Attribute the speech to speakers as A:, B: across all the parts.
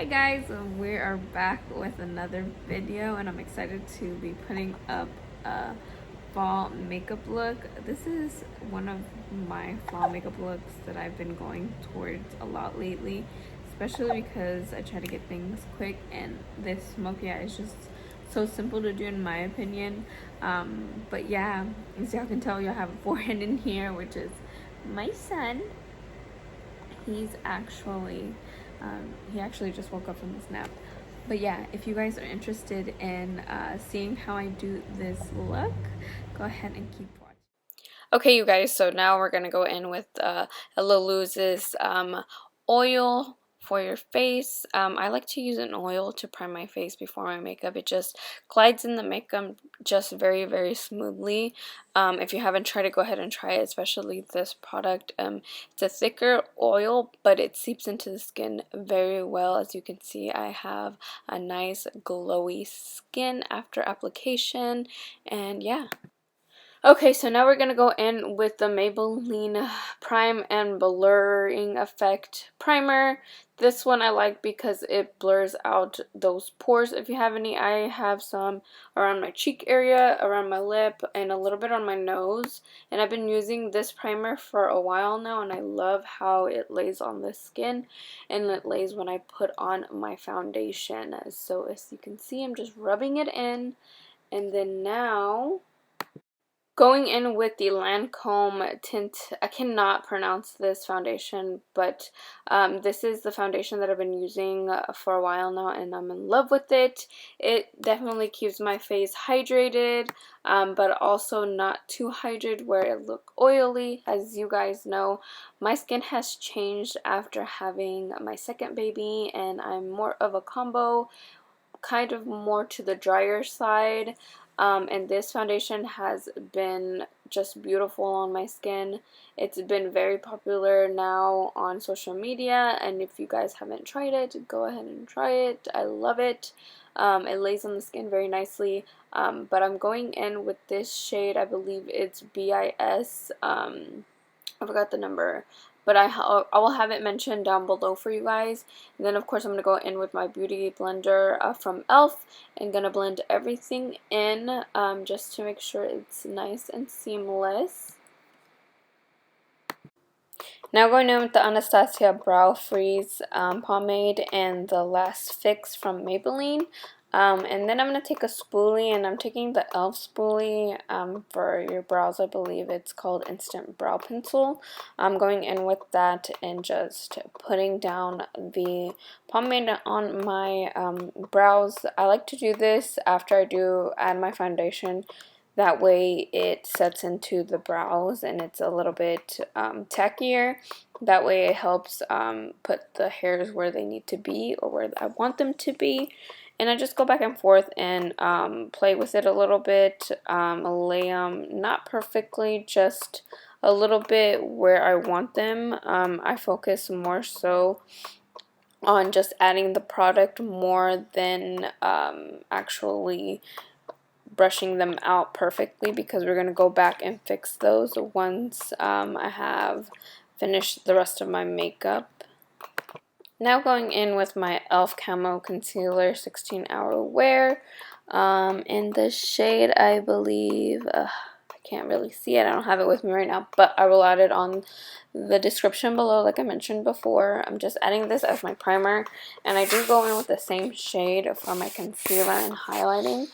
A: Hi guys, we are back with another video and I'm excited to be putting up a fall makeup look. This is one of my fall makeup looks that I've been going towards a lot lately, especially because I try to get things quick and this smoky eye is just so simple to do in my opinion. But yeah, as y'all can tell, y'all have a forehead in here, which is my son. He's actually he actually just woke up from his nap. But yeah, if you guys are interested in seeing how I do this look, go ahead and keep watching. Okay, you guys, so now we're gonna go in with Ella Luz's oil for your face. I like to use an oil to prime my face before my makeup. It just glides in the makeup just very, very smoothly. If you haven't tried it, go ahead and try it, especially this product. It's a thicker oil, but it seeps into the skin very well. As you can see, I have a nice glowy skin after application, and yeah. Okay, so now we're going to go in with the Maybelline Prime and Blurring Effect Primer. This one I like because it blurs out those pores if you have any. I have some around my cheek area, around my lip, and a little bit on my nose. And I've been using this primer for a while now, and I love how it lays on the skin and it lays when I put on my foundation. So as you can see, I'm just rubbing it in, and then now going in with the Lancome Tint. I cannot pronounce this foundation, but this is the foundation that I've been using for a while now, and I'm in love with it. It definitely keeps my face hydrated, but also not too hydrated where it look oily. As you guys know, my skin has changed after having my second baby, and I'm more of a combo, kind of more to the drier side. And this foundation has been just beautiful on my skin. It's been very popular now on social media, and if you guys haven't tried it, go ahead and try it. I love it. It lays on the skin very nicely, but I'm going in with this shade. I believe it's BIS. I forgot the number, but I will have it mentioned down below for you guys. And then of course I'm going to go in with my beauty blender from e.l.f. and going to blend everything in just to make sure it's nice and seamless. Now going in with the Anastasia Brow Freeze pomade and the Last Fix from Maybelline. And then I'm going to take a spoolie, and I'm taking the e.l.f. spoolie for your brows. I believe it's called Instant Brow Pencil. I'm going in with that and just putting down the pomade on my brows. I like to do this after I do add my foundation. That way it sets into the brows and it's a little bit tackier. That way it helps put the hairs where they need to be or where I want them to be. And I just go back and forth and play with it a little bit, lay them not perfectly, just a little bit where I want them. I focus more so on just adding the product more than actually brushing them out perfectly, because we're going to go back and fix those once I have finished the rest of my makeup. Now going in with my e.l.f. Camo Concealer 16-Hour Wear in the shade, I believe, I can't really see it, I don't have it with me right now, but I will add it on the description below like I mentioned before. I'm just adding this as my primer, and I do go in with the same shade for my concealer and highlighting.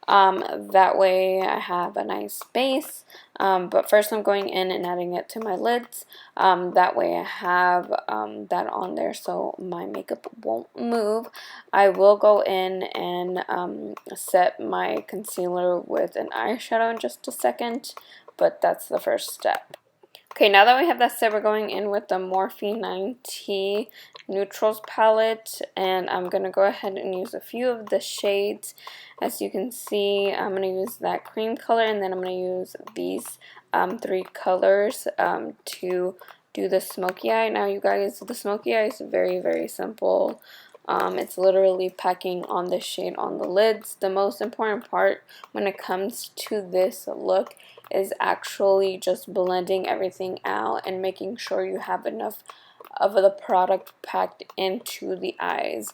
A: That way I have a nice base, but first I'm going in and adding it to my lids. That way I have that on there so my makeup won't move. I will go in and set my concealer with an eyeshadow in just a second, but that's the first step. Okay, now that we have that set, we're going in with the Morphe 9T Neutrals palette, and I'm going to go ahead and use a few of the shades. As you can see, I'm going to use that cream color, and then I'm going to use these three colors to do the smoky eye. Now, you guys, the smoky eye is very, very simple. It's literally packing on the shade on the lids. The most important part when it comes to this look is actually just blending everything out and making sure you have enough of the product packed into the eyes.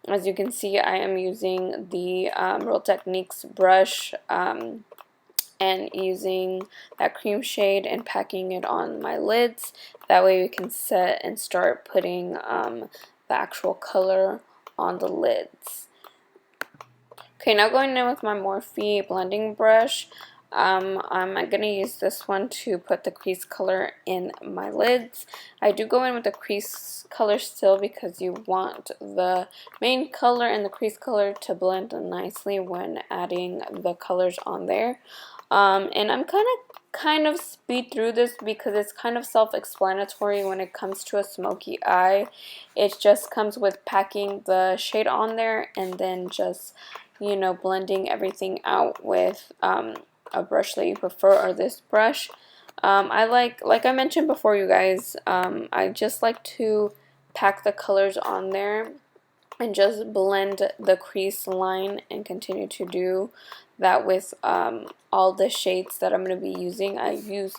A: As you can see, I am using the Real Techniques brush and using that cream shade and packing it on my lids. That way we can set and start putting the actual color on the lids. Okay, now going in with my Morphe blending brush. I'm going to use this one to put the crease color in my lids. I do go in with the crease color still because you want the main color and the crease color to blend nicely when adding the colors on there. And I'm kind of speed through this because it's kind of self-explanatory when it comes to a smoky eye. It just comes with packing the shade on there and then just, you know, blending everything out with a brush that you prefer, or this brush. I like I mentioned before, you guys, I just like to pack the colors on there and just blend the crease line and continue to do that with all the shades that I'm going to be using. I use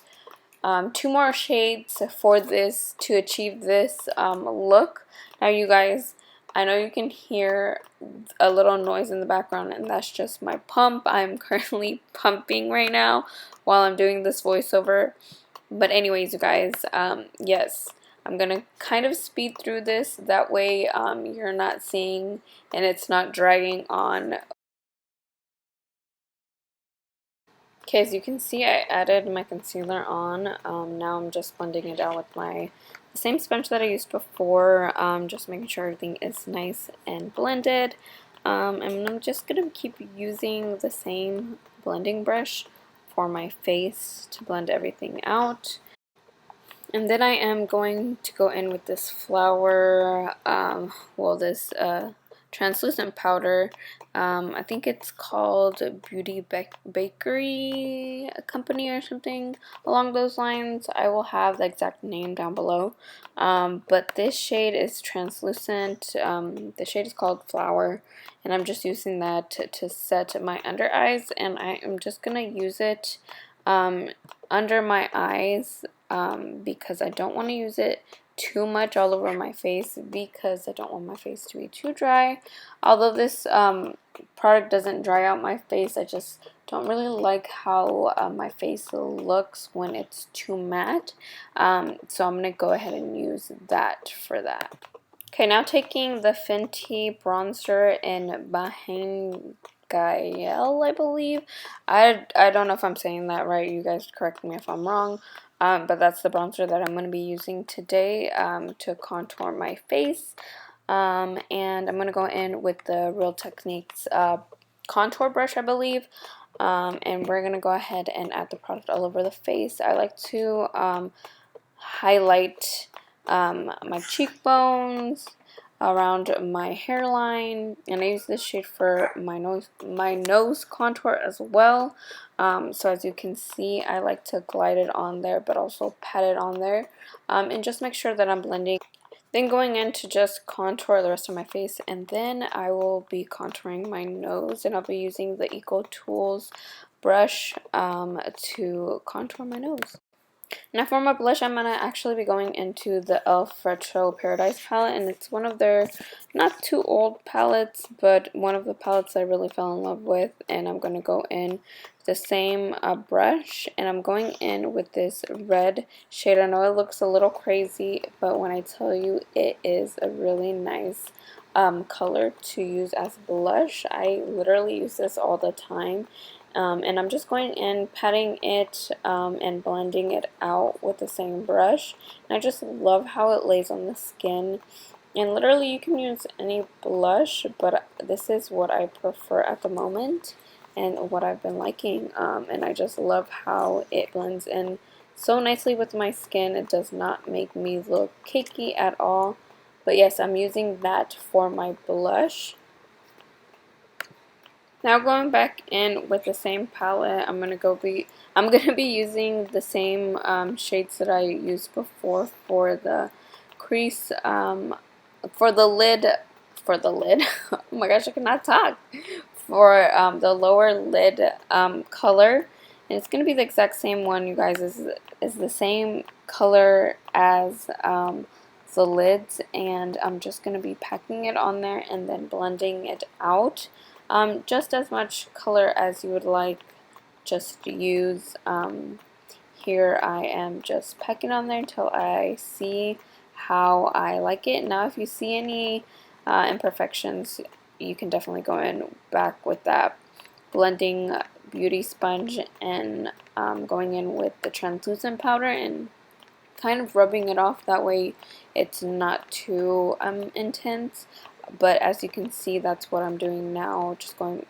A: 2 more shades for this to achieve this look. Now you guys, I know you can hear a little noise in the background, and that's just my pump. I'm currently pumping right now while I'm doing this voiceover. But anyways, you guys, yes, I'm gonna kind of speed through this. That way you're not seeing and it's not dragging on. Okay, as you can see, I added my concealer on. Now I'm just blending it out with the same sponge that I used before, just making sure everything is nice and blended. And I'm just going to keep using the same blending brush for my face to blend everything out. And then I am going to go in with this flower, this translucent powder. I think it's called Beauty Bakery Company or something along those lines. I will have the exact name down below. But this shade is translucent. The shade is called Flower, and I'm just using that to set my under eyes, and I am just going to use it under my eyes because I don't want to use it too much all over my face because I don't want my face to be too dry. Although this product doesn't dry out my face, I just don't really like how my face looks when it's too matte. So I'm going to go ahead and use that for that. Okay, now taking the Fenty bronzer in BAJAN, GYAL, I believe. I don't know if I'm saying that right. You guys correct me if I'm wrong. But that's the bronzer that I'm going to be using today to contour my face. And I'm going to go in with the Real Techniques contour brush, I believe. And we're going to go ahead and add the product all over the face. I like to highlight my cheekbones, around my hairline, and I use this shade for my nose contour as well. So as you can see, I like to glide it on there but also pat it on there, and just make sure that I'm blending. Then going in to just contour the rest of my face, and then I will be contouring my nose, and I'll be using the Eco Tools brush to contour my nose. Now for my blush, I'm going to actually be going into the e.l.f. Retro Paradise palette, and it's one of their not too old palettes, but one of the palettes I really fell in love with, and I'm going to go in the same brush, and I'm going in with this red shade. I know it looks a little crazy, but when I tell you it is a really nice color to use as blush. I literally use this all the time. And I'm just going in, patting it and blending it out with the same brush. And I just love how it lays on the skin. And literally you can use any blush, but this is what I prefer at the moment and what I've been liking. And I just love how it blends in so nicely with my skin. It does not make me look cakey at all. But yes, I'm using that for my blush. Now going back in with the same palette, I'm gonna be using the same shades that I used before for the crease, for the lid. Oh my gosh, I cannot talk. For the lower lid color, and it's gonna be the exact same one, you guys. Is the same color as the lids, and I'm just going to be packing it on there and then blending it out. Just as much color as you would like, just use. Here I am just packing on there until I see how I like it. Now if you see any imperfections, you can definitely go in back with that blending beauty sponge and going in with the translucent powder and kind of rubbing it off. That way it's not too intense. But as you can see, that's what I'm doing now, just going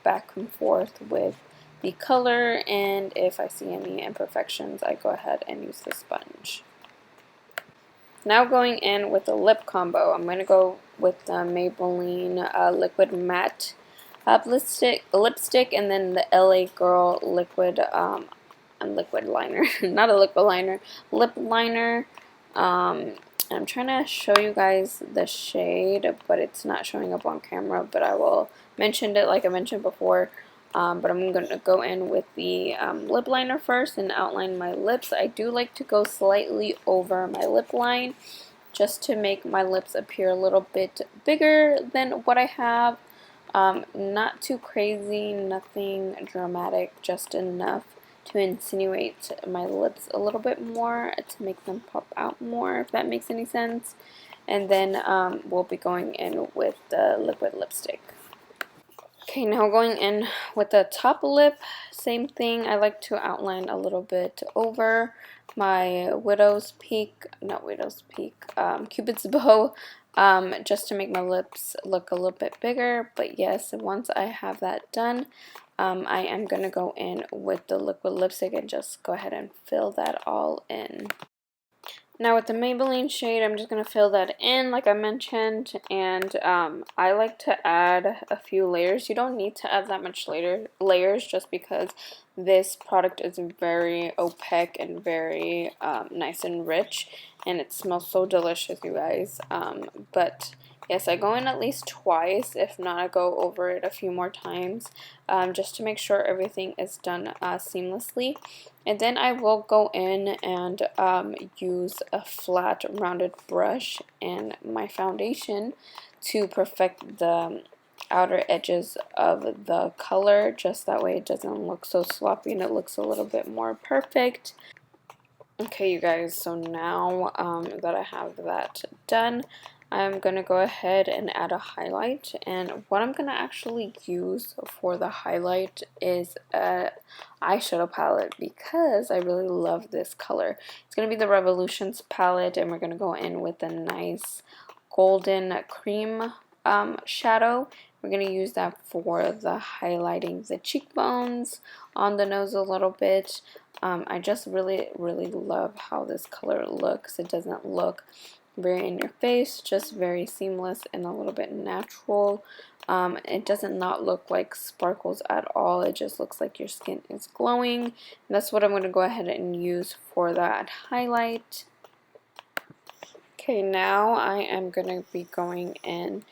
A: back and forth with the color, and if I see any imperfections, I go ahead and use the sponge. Now going in with the lip combo, I'm going to go with the Maybelline Liquid Matte lipstick, and then the LA Girl liquid liquid liner, not a liquid liner, lip liner. I'm trying to show you guys the shade, but it's not showing up on camera, but I will mention it like I mentioned before. But I'm going to go in with the lip liner first and outline my lips. I do like to go slightly over my lip line just to make my lips appear a little bit bigger than what I have. Not too crazy, nothing dramatic, just enough to insinuate my lips a little bit more to make them pop out more, if that makes any sense. And then we'll be going in with the liquid lipstick. Okay, now going in with the top lip, same thing. I like to outline a little bit over my Cupid's bow, just to make my lips look a little bit bigger. But yes, once I have that done, I am going to go in with the liquid lipstick and just go ahead and fill that all in. Now with the Maybelline shade, I'm just going to fill that in like I mentioned, and I like to add a few layers. You don't need to add that much layers just because this product is very opaque and very nice and rich, and it smells so delicious, you guys. But yes, I go in at least twice. If not, I go over it a few more times just to make sure everything is done seamlessly. And then I will go in and use a flat rounded brush and my foundation to perfect the outer edges of the color, just that way it doesn't look so sloppy and it looks a little bit more perfect. Okay, you guys, so now that I have that done, I'm going to go ahead and add a highlight, and what I'm going to actually use for the highlight is a eyeshadow palette because I really love this color. It's going to be the Revolutions palette, and we're going to go in with a nice golden cream shadow. We're going to use that for the highlighting the cheekbones, on the nose a little bit. I just really love how this color looks. It doesn't look very in your face, just very seamless and a little bit natural. It doesn't not look like sparkles at all. It just looks like your skin is glowing. And that's what I'm going to go ahead and use for that highlight. Okay, now I am going to be going in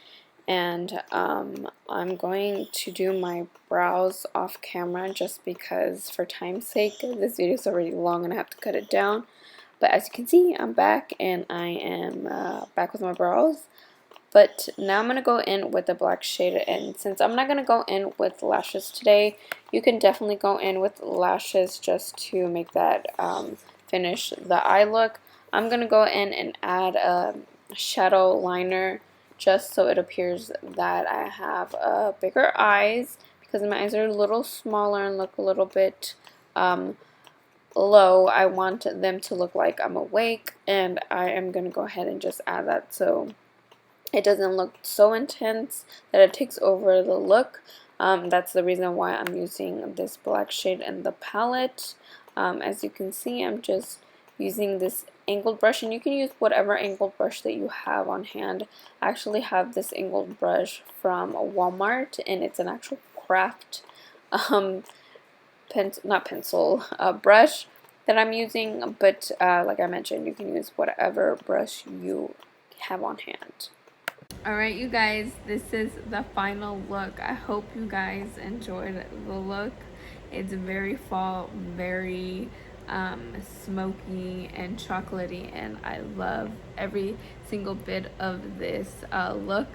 A: and I'm going to do my brows off camera just because for time's sake. This video is already long and I have to cut it down. But as you can see, I'm back and I am back with my brows. But now I'm going to go in with the black shade, and since I'm not going to go in with lashes today, you can definitely go in with lashes just to make that finish the eye look. I'm going to go in and add a shadow liner just so it appears that I have bigger eyes, because my eyes are a little smaller and look a little bit low. I want them to look like I'm awake, and I am going to go ahead and just add that so it doesn't look so intense that it takes over the look. That's the reason why I'm using this black shade in the palette. As you can see, I'm just using this angled brush, and you can use whatever angled brush that you have on hand. I actually have this angled brush from Walmart, and it's an actual craft brush that I'm using, but like I mentioned, you can use whatever brush you have on hand. Alright, you guys, this is the final look. I hope you guys enjoyed the look. It's very fall, very smoky and chocolatey, and I love every single bit of this look.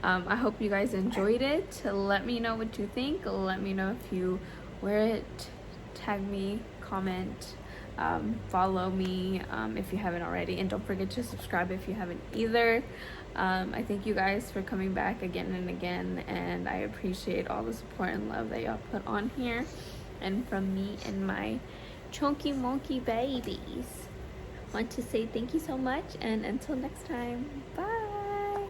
A: I hope you guys enjoyed it. Let me know what you think. Let me know if you wear it. Tag me, comment, follow me if you haven't already, and don't forget to subscribe if you haven't either. I thank you guys for coming back again and again, and I appreciate all the support and love that y'all put on here, and from me and my chunky monkey babies. Want to say thank you so much, and until next time, bye.